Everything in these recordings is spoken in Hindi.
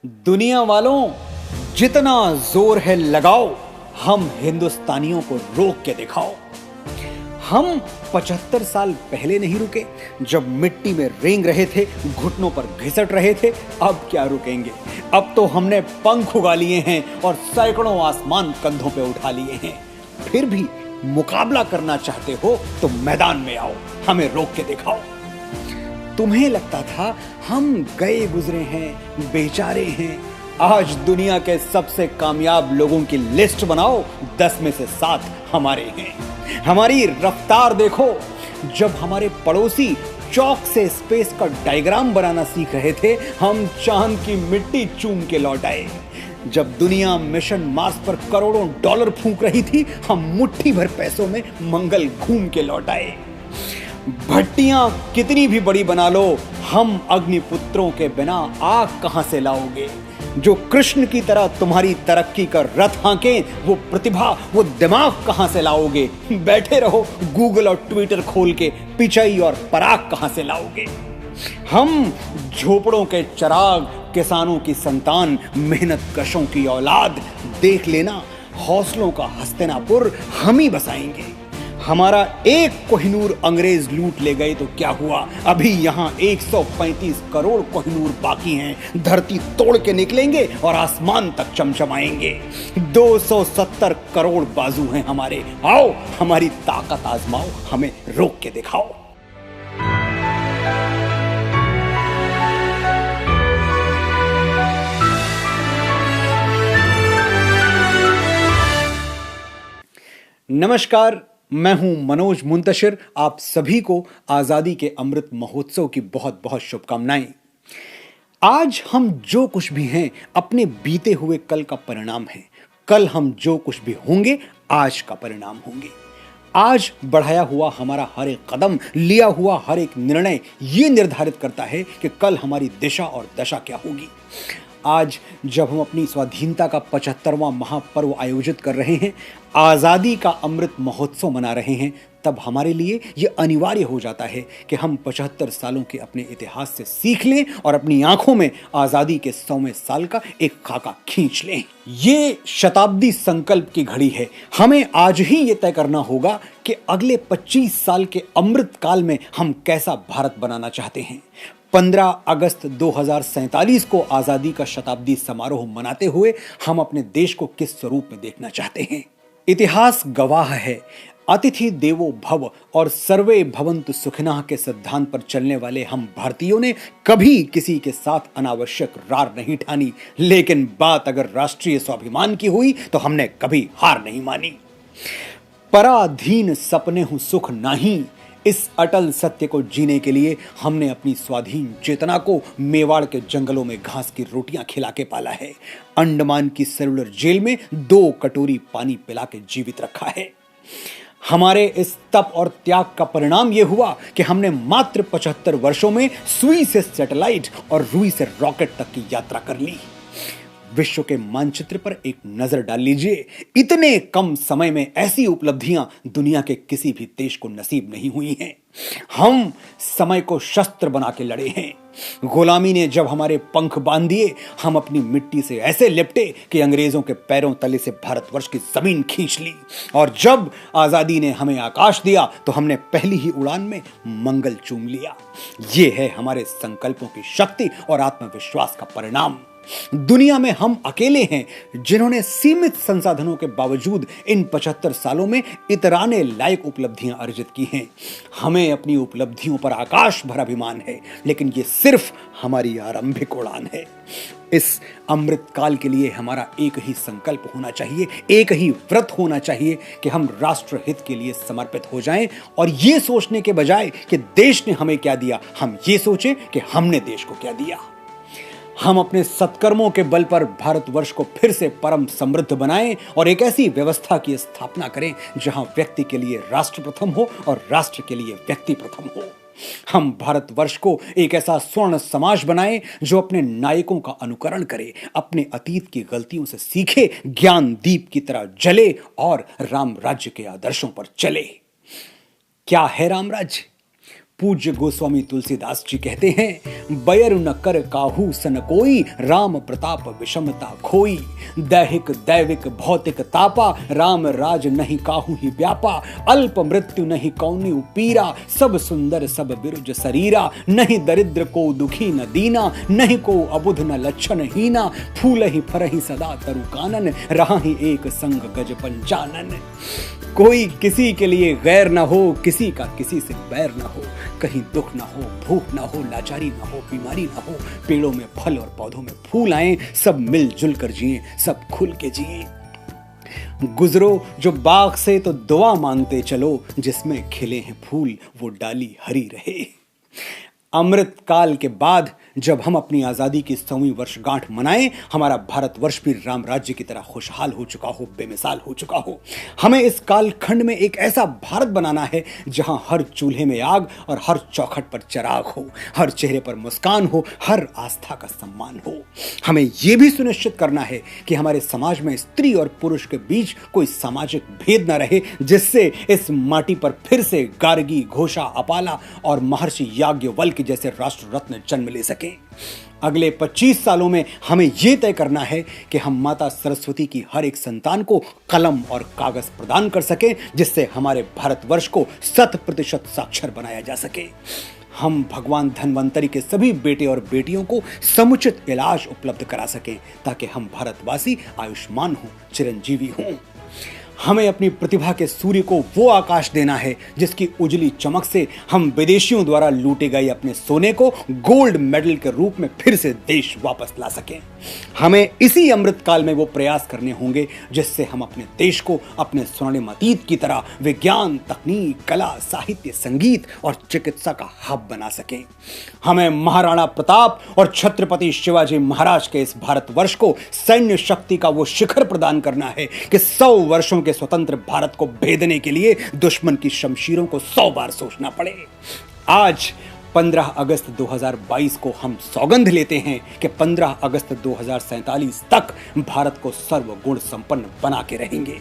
दुनिया वालों, जितना जोर है लगाओ, हम हिंदुस्तानियों को रोक के दिखाओ। हम 75 साल पहले नहीं रुके, जब मिट्टी में रेंग रहे थे, घुटनों पर घिसट रहे थे। अब क्या रुकेंगे? अब तो हमने पंख उगा लिए हैं और सैकड़ों आसमान कंधों पे उठा लिए हैं। फिर भी मुकाबला करना चाहते हो तो मैदान में आओ, हमें रोक के दिखाओ। तुम्हें लगता था हम गए गुजरे हैं, बेचारे हैं। आज दुनिया के सबसे कामयाब लोगों की लिस्ट बनाओ, 10 में से 7 हमारे हैं। हमारी रफ्तार देखो। जब हमारे पड़ोसी चौक से स्पेस का डायग्राम बनाना सीख रहे थे, हम चांद की मिट्टी चूम के लौट आए। जब दुनिया मिशन मार्स पर करोड़ों डॉलर फूंक रही थी, हम मुट्ठी भर पैसों में मंगल घूम के लौट आए। भट्टियां कितनी भी बड़ी बना लो, हम अग्निपुत्रों के बिना आग कहां से लाओगे? जो कृष्ण की तरह तुम्हारी तरक्की का रथ हांके, वो प्रतिभा, वो दिमाग कहां से लाओगे? बैठे रहो गूगल और ट्विटर खोल के, पिचाई और पराग कहां से लाओगे? हम झोपड़ों के चिराग, किसानों की संतान, मेहनत कशों की औलाद। देख लेना, हौसलों का हस्तिनापुर हम ही बसाएंगे। हमारा एक कोहिनूर अंग्रेज लूट ले गए तो क्या हुआ? अभी यहाँ 135 करोड़ कोहिनूर बाकी हैं। धरती तोड़ के निकलेंगे और आसमान तक चमचमाएंगे। 270 करोड़ बाजू हैं हमारे। आओ हमारी ताकत आजमाओ, हमें रोक के दिखाओ। नमस्कार, मैं हूं मनोज मुंतशिर। आप सभी को आजादी के अमृत महोत्सव की बहुत बहुत शुभकामनाएं। आज हम जो कुछ भी हैं, अपने बीते हुए कल का परिणाम है। कल हम जो कुछ भी होंगे, आज का परिणाम होंगे। आज बढ़ाया हुआ हमारा हर एक कदम, लिया हुआ हर एक निर्णय ये निर्धारित करता है कि कल हमारी दिशा और दशा क्या होगी। आज जब हम अपनी स्वाधीनता का 75वां महापर्व आयोजित कर रहे हैं, आज़ादी का अमृत महोत्सव मना रहे हैं, तब हमारे लिए यह अनिवार्य हो जाता है कि हम 75 सालों के अपने इतिहास से सीख लें और अपनी आंखों में आज़ादी के 100वें साल का एक खाका खींच लें। ये शताब्दी संकल्प की घड़ी है। हमें आज ही ये तय करना होगा कि अगले 25 साल के अमृत काल में हम कैसा भारत बनाना चाहते हैं। 15 अगस्त 2047 को आजादी का शताब्दी समारोह मनाते हुए हम अपने देश को किस स्वरूप में देखना चाहते हैं। इतिहास गवाह है, अतिथि देवो भव और सर्वे भवन्तु सुखिनः के सिद्धांत पर चलने वाले हम भारतीयों ने कभी किसी के साथ अनावश्यक रार नहीं ठानी। लेकिन बात अगर राष्ट्रीय स्वाभिमान की हुई तो हमने कभी हार नहीं मानी। पराधीन सपने हूं सुख नहीं, इस अटल सत्य को जीने के लिए हमने अपनी स्वाधीन चेतना को मेवाड़ के जंगलों में घास की रोटियां खिला के पाला है। अंडमान की सेलुलर जेल में 2 कटोरी पानी पिला के जीवित रखा है। हमारे इस तप और त्याग का परिणाम यह हुआ कि हमने मात्र 75 वर्षों में सुई से सैटेलाइट और रुई से रॉकेट तक की यात्रा कर ली। विश्व के मानचित्र पर एक नजर डाल लीजिए। इतने कम समय में ऐसी उपलब्धियां दुनिया के किसी भी देश को नसीब नहीं हुई हैं। हम समय को शस्त्र बना के लड़े हैं। गुलामी ने जब हमारे पंख बांध दिए, हम अपनी मिट्टी से ऐसे लिपटे कि अंग्रेजों के पैरों तले से भारतवर्ष की जमीन खींच ली। और जब आजादी ने हमें आकाश दिया तो हमने पहली ही उड़ान में मंगल चूम लिया। यह है हमारे संकल्पों की शक्ति और आत्मविश्वास का परिणाम। दुनिया में हम अकेले हैं जिन्होंने सीमित संसाधनों के बावजूद इन 75 सालों में इतराने लायक उपलब्धियां अर्जित की हैं। हमें अपनी उपलब्धियों पर आकाश भर अभिमान है, लेकिन ये सिर्फ हमारी आरंभिक उड़ान है। इस अमृत काल के लिए हमारा एक ही संकल्प होना चाहिए, एक ही व्रत होना चाहिए कि हम राष्ट्र हित के लिए समर्पित हो जाएं और ये सोचने के बजाय कि देश ने हमें क्या दिया, हम ये सोचें कि हमने देश को क्या दिया। हम अपने सत्कर्मों के बल पर भारतवर्ष को फिर से परम समृद्ध बनाएं और एक ऐसी व्यवस्था की स्थापना करें जहां व्यक्ति के लिए राष्ट्र प्रथम हो और राष्ट्र के लिए व्यक्ति प्रथम हो। हम भारतवर्ष को एक ऐसा स्वर्ण समाज बनाएं जो अपने नायकों का अनुकरण करे, अपने अतीत की गलतियों से सीखे, ज्ञान दीप की तरह जले और राम राज्य के आदर्शों पर चले। क्या है राम राज्य? पूज्य गोस्वामी तुलसीदास जी कहते हैं, बयर न कर काहू सन कोई, राम प्रताप विषमता खोई। दैहिक दैविक भौतिक तापा, राम राज नहीं काहू ही व्यापा। अल्प मृत्यु नहीं कौनी पीरा, सब सुंदर सब बिरुज शरीरा। नहीं दरिद्र को दुखी न दीना, नहीं को अबुध न लक्षण हीना। फूल ही फरही सदा तरु कानन, रहा ही एक संग गज पंचानन। कोई किसी के लिए गैर ना हो, किसी का किसी से बैर ना हो। कहीं दुख ना हो, भूख ना हो, लाचारी ना हो, बीमारी ना हो। पेड़ों में फल और पौधों में फूल आए, सब मिलजुल कर जिए, सब खुल के जिए। गुजरो जो बाग से तो दुआ मांगते चलो, जिसमें खिले हैं फूल वो डाली हरी रहे। अमृत काल के बाद जब हम अपनी आजादी की 100वीं वर्षगांठ मनाएं, हमारा भारतवर्ष भी राम राज्य की तरह खुशहाल हो चुका हो, बेमिसाल हो चुका हो। हमें इस कालखंड में एक ऐसा भारत बनाना है जहां हर चूल्हे में आग और हर चौखट पर चिराग हो, हर चेहरे पर मुस्कान हो, हर आस्था का सम्मान हो। हमें यह भी सुनिश्चित करना है कि हमारे समाज में स्त्री और पुरुष के बीच कोई सामाजिक भेद न रहे, जिससे इस माटी पर फिर से गार्गी, घोषा, अपाला और महर्षि याज्ञवल्क्य जैसे राष्ट्र रत्न जन्म ले सके। अगले 25 सालों में हमें यह तय करना है कि हम माता सरस्वती की हर एक संतान को कलम और कागज प्रदान कर सकें, जिससे हमारे भारतवर्ष को 100% साक्षर बनाया जा सके। हम भगवान धन्वंतरी के सभी बेटे और बेटियों को समुचित इलाज उपलब्ध करा सकें, ताकि हम भारतवासी आयुष्मान हों, चिरंजीवी हों। हमें अपनी प्रतिभा के सूर्य को वो आकाश देना है जिसकी उजली चमक से हम विदेशियों द्वारा लूटे गए अपने सोने को गोल्ड मेडल के रूप में फिर से देश वापस ला सकें। हमें इसी अमृत काल में वो प्रयास करने होंगे जिससे हम अपने देश को अपने स्वर्णिम अतीत की तरह विज्ञान, तकनीक, कला, साहित्य, संगीत और चिकित्सा का हब बना सकें। हमें महाराणा प्रताप और छत्रपति शिवाजी महाराज के इस भारतवर्ष को सैन्य शक्ति का वो शिखर प्रदान करना है कि 100 वर्षों के स्वतंत्र भारत को भेदने के लिए दुश्मन की शमशीरों को 100 बार सोचना पड़े। आज 15 अगस्त 2022 को हम सौगंध लेते हैं कि 15 अगस्त 2047 तक भारत को सर्वगुण संपन्न बना के रहेंगे।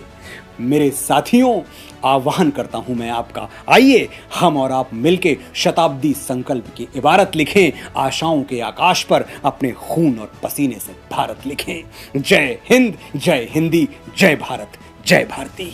मेरे साथियों, आह्वान करता हूं मैं आपका, आइए हम और आप मिलके शताब्दी संकल्प की इबारत लिखें, आशाओं के आकाश पर अपने खून और पसीने से भारत लिखें। जय हिंद, जय हिंदी, जय भारत, जय भारती।